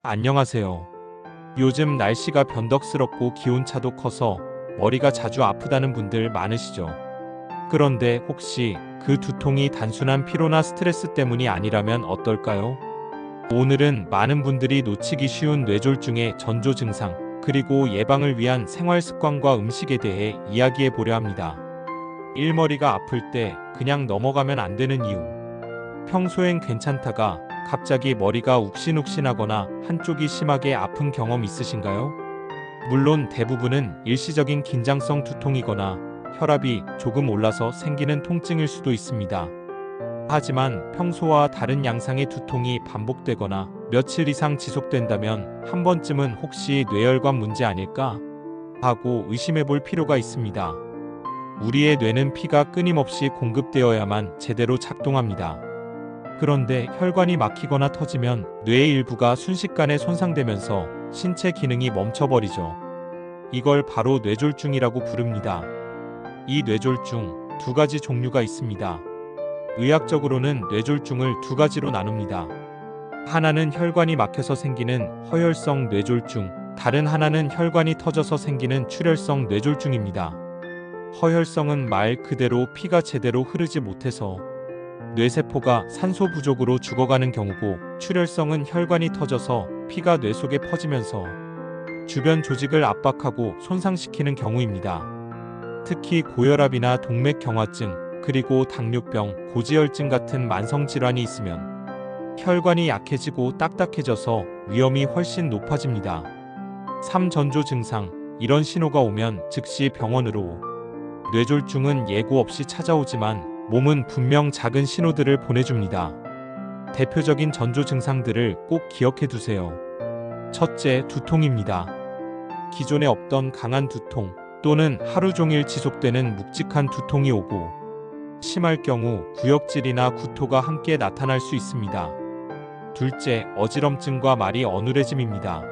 안녕하세요. 요즘 날씨가 변덕스럽고 기온차도 커서 머리가 자주 아프다는 분들 많으시죠? 그런데 혹시 그 두통이 단순한 피로나 스트레스 때문이 아니라면 어떨까요? 오늘은 많은 분들이 놓치기 쉬운 뇌졸중의 전조 증상, 그리고 예방을 위한 생활 습관과 음식에 대해 이야기해 보려 합니다. 일머리가 아플 때 그냥 넘어가면 안 되는 이유. 평소엔 괜찮다가 갑자기 머리가 욱신욱신하거나 한쪽이 심하게 아픈 경험 있으신가요? 물론 대부분은 일시적인 긴장성 두통이거나 혈압이 조금 올라서 생기는 통증일 수도 있습니다. 하지만 평소와 다른 양상의 두통이 반복되거나 며칠 이상 지속된다면 한 번쯤은 혹시 뇌혈관 문제 아닐까 하고 의심해 볼 필요가 있습니다. 우리의 뇌는 피가 끊임없이 공급되어야만 제대로 작동합니다. 그런데 혈관이 막히거나 터지면 뇌의 일부가 순식간에 손상되면서 신체 기능이 멈춰버리죠. 이걸 바로 뇌졸중이라고 부릅니다. 이 뇌졸중 두 가지 종류가 있습니다. 의학적으로는 뇌졸중을 두 가지로 나눕니다. 하나는 혈관이 막혀서 생기는 허혈성 뇌졸중, 다른 하나는 혈관이 터져서 생기는 출혈성 뇌졸중입니다. 허혈성은 말 그대로 피가 제대로 흐르지 못해서 뇌세포가 산소 부족으로 죽어가는 경우고, 출혈성은 혈관이 터져서 피가 뇌 속에 퍼지면서 주변 조직을 압박하고 손상시키는 경우입니다. 특히 고혈압이나 동맥경화증, 그리고 당뇨병, 고지혈증 같은 만성질환이 있으면 혈관이 약해지고 딱딱해져서 위험이 훨씬 높아집니다. 3. 전조 증상. 이런 신호가 오면 즉시 병원으로. 뇌졸중은 예고 없이 찾아오지만 몸은 분명 작은 신호들을 보내줍니다. 대표적인 전조 증상들을 꼭 기억해 두세요. 첫째, 두통입니다. 기존에 없던 강한 두통 또는 하루 종일 지속되는 묵직한 두통이 오고, 심할 경우 구역질이나 구토가 함께 나타날 수 있습니다. 둘째, 어지럼증과 말이 어눌해짐입니다.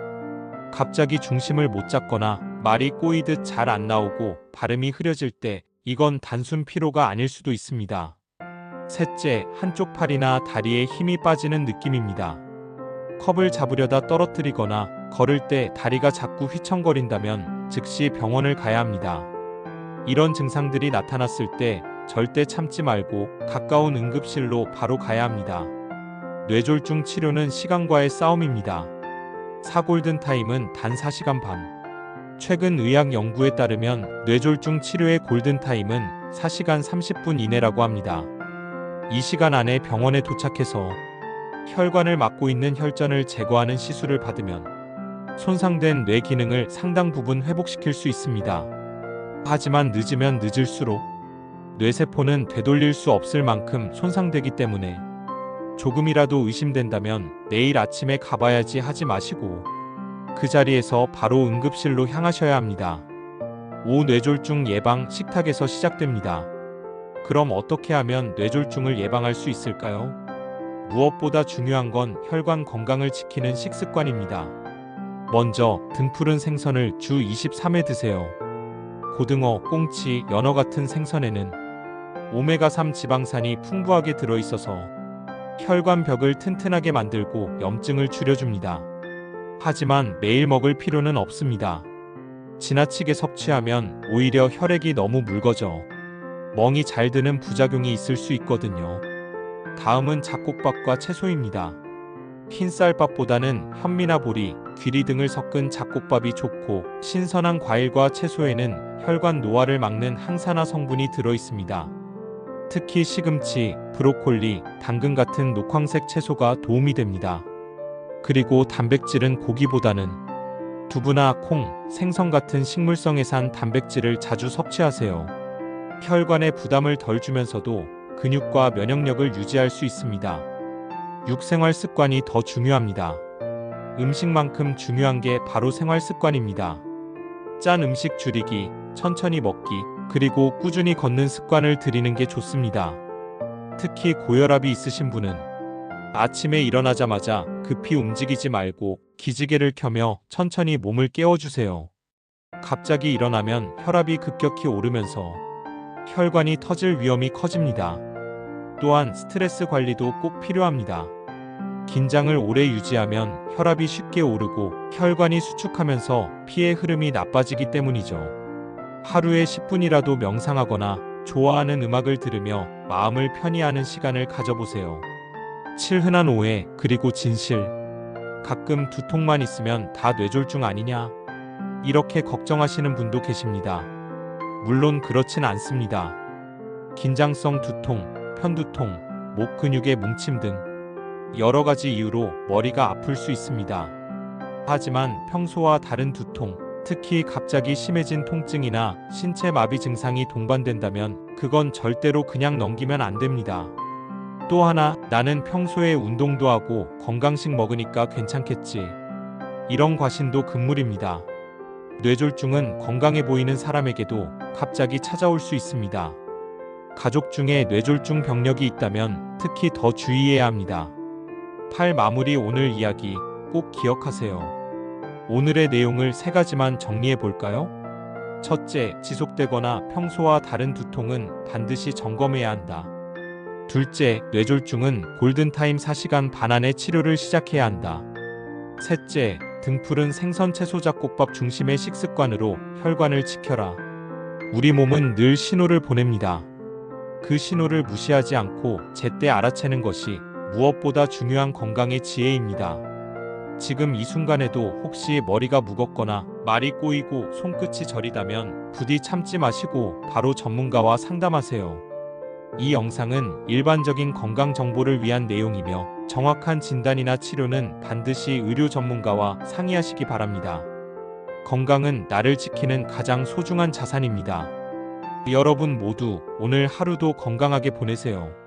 갑자기 중심을 못 잡거나 말이 꼬이듯 잘 안 나오고 발음이 흐려질 때 이건 단순 피로가 아닐 수도 있습니다. 셋째, 한쪽 팔이나 다리에 힘이 빠지는 느낌입니다. 컵을 잡으려다 떨어뜨리거나 걸을 때 다리가 자꾸 휘청거린다면 즉시 병원을 가야 합니다. 이런 증상들이 나타났을 때 절대 참지 말고 가까운 응급실로 바로 가야 합니다. 뇌졸중 치료는 시간과의 싸움입니다. 4. 골든타임은 단 4시간 반. 최근 의학 연구에 따르면 뇌졸중 치료의 골든타임은 4시간 30분 이내라고 합니다. 이 시간 안에 병원에 도착해서 혈관을 막고 있는 혈전을 제거하는 시술을 받으면 손상된 뇌 기능을 상당 부분 회복시킬 수 있습니다. 하지만 늦으면 늦을수록 뇌세포는 되돌릴 수 없을 만큼 손상되기 때문에 조금이라도 의심된다면 내일 아침에 가봐야지 하지 마시고 그 자리에서 바로 응급실로 향하셔야 합니다. 5. 뇌졸중 예방. 식탁에서 시작됩니다. 그럼 어떻게 하면 뇌졸중을 예방할 수 있을까요? 무엇보다 중요한 건 혈관 건강을 지키는 식습관입니다. 먼저 등푸른 생선을 주 23회 드세요. 고등어, 꽁치, 연어 같은 생선에는 오메가3 지방산이 풍부하게 들어있어서 혈관 벽을 튼튼하게 만들고 염증을 줄여줍니다. 하지만 매일 먹을 필요는 없습니다. 지나치게 섭취하면 오히려 혈액이 너무 묽어져 멍이 잘 드는 부작용이 있을 수 있거든요. 다음은 잡곡밥과 채소입니다. 흰쌀밥보다는 현미나 보리, 귀리 등을 섞은 잡곡밥이 좋고, 신선한 과일과 채소에는 혈관 노화를 막는 항산화 성분이 들어있습니다. 특히 시금치, 브로콜리, 당근 같은 녹황색 채소가 도움이 됩니다. 그리고 단백질은 고기보다는 두부나 콩, 생선 같은 식물성에 산 단백질을 자주 섭취하세요. 혈관에 부담을 덜 주면서도 근육과 면역력을 유지할 수 있습니다. 6. 생활 습관이 더 중요합니다. 음식만큼 중요한 게 바로 생활 습관입니다. 짠 음식 줄이기, 천천히 먹기, 그리고 꾸준히 걷는 습관을 들이는 게 좋습니다. 특히 고혈압이 있으신 분은 아침에 일어나자마자 급히 움직이지 말고 기지개를 켜며 천천히 몸을 깨워주세요. 갑자기 일어나면 혈압이 급격히 오르면서 혈관이 터질 위험이 커집니다. 또한 스트레스 관리도 꼭 필요합니다. 긴장을 오래 유지하면 혈압이 쉽게 오르고 혈관이 수축하면서 피의 흐름이 나빠지기 때문이죠. 하루에 10분이라도 명상하거나 좋아하는 음악을 들으며 마음을 편히 하는 시간을 가져보세요. 7. 흔한 오해, 그리고 진실. 가끔 두통만 있으면 다 뇌졸중 아니냐? 이렇게 걱정하시는 분도 계십니다. 물론 그렇진 않습니다. 긴장성 두통, 편두통, 목 근육의 뭉침 등 여러 가지 이유로 머리가 아플 수 있습니다. 하지만 평소와 다른 두통, 특히 갑자기 심해진 통증이나 신체 마비 증상이 동반된다면 그건 절대로 그냥 넘기면 안 됩니다. 또 하나, 나는 평소에 운동도 하고 건강식 먹으니까 괜찮겠지. 이런 과신도 금물입니다. 뇌졸중은 건강해 보이는 사람에게도 갑자기 찾아올 수 있습니다. 가족 중에 뇌졸중 병력이 있다면 특히 더 주의해야 합니다. 8. 마무리. 오늘 이야기 꼭 기억하세요. 오늘의 내용을 3가지만 정리해 볼까요? 첫째, 지속되거나 평소와 다른 두통은 반드시 점검해야 한다. 둘째, 뇌졸중은 골든타임 4시간 반 안에 치료를 시작해야 한다. 셋째, 등푸른 생선 채소 잡곡밥 중심의 식습관으로 혈관을 지켜라. 우리 몸은 늘 신호를 보냅니다. 그 신호를 무시하지 않고 제때 알아채는 것이 무엇보다 중요한 건강의 지혜입니다. 지금 이 순간에도 혹시 머리가 무겁거나 말이 꼬이고 손끝이 저리다면 부디 참지 마시고 바로 전문가와 상담하세요. 이 영상은 일반적인 건강 정보를 위한 내용이며 정확한 진단이나 치료는 반드시 의료 전문가와 상의하시기 바랍니다. 건강은 나를 지키는 가장 소중한 자산입니다. 여러분 모두 오늘 하루도 건강하게 보내세요.